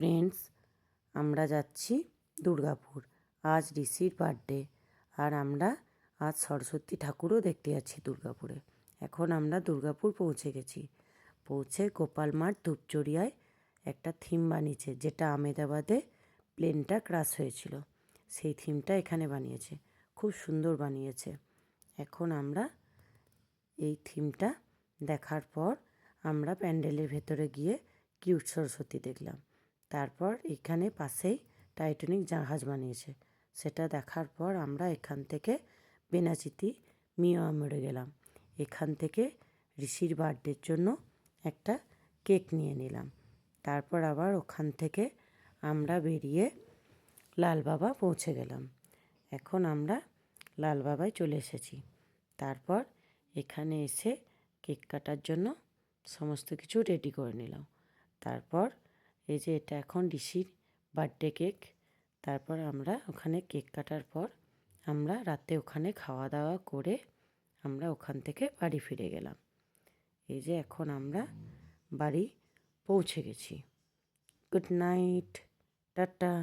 Friends, আমরা যাচ্ছি দুর্গাপুর। আজ ঋষির বার্থডে, আর আমরা আজ সরস্বতী ঠাকুরও দেখতে যাচ্ছি দুর্গাপুরে। এখন আমরা দুর্গাপুর পৌঁছে গেছি। পৌঁছে গোপাল মাঠ ধূপচড়িয়ায় একটা থিম বানিয়েছে, যেটা আমেদাবাদে প্লেনটা ক্রাশ হয়েছিল, সেই থিমটা এখানে বানিয়েছে। খুব সুন্দর বানিয়েছে। এখন আমরা এই থিমটা দেখার পর আমরা প্যান্ডেলের ভেতরে গিয়ে কিউট সরস্বতী দেখলাম। তারপর এখানে পাশেই টাইটানিক জাহাজ বানিয়েছে, সেটা দেখার পর আমরা এখান থেকে বেনাচিতি মিয়ামরে গেলাম। এখান থেকে ঋষির বার্থডের জন্য একটা কেক নিয়ে নিলাম। তারপর আবার ওখান থেকে আমরা বেরিয়ে লালবাবা পৌঁছে গেলাম। এখন আমরা লালবাবায় চলে এসেছি। তারপর এখানে এসে কেক কাটার জন্য সমস্ত কিছু রেডি করে নিলাম। তারপর এই যে এটা এখন ঋষির বার্থডে কেক। তারপর আমরা ওখানে কেক কাটার পর আমরা রাতে ওখানে খাওয়া দাওয়া করে আমরা ওখান থেকে বাড়ি ফিরে গেলাম। এই যে এখন আমরা বাড়ি পৌঁছে গেছি। Good night, tata.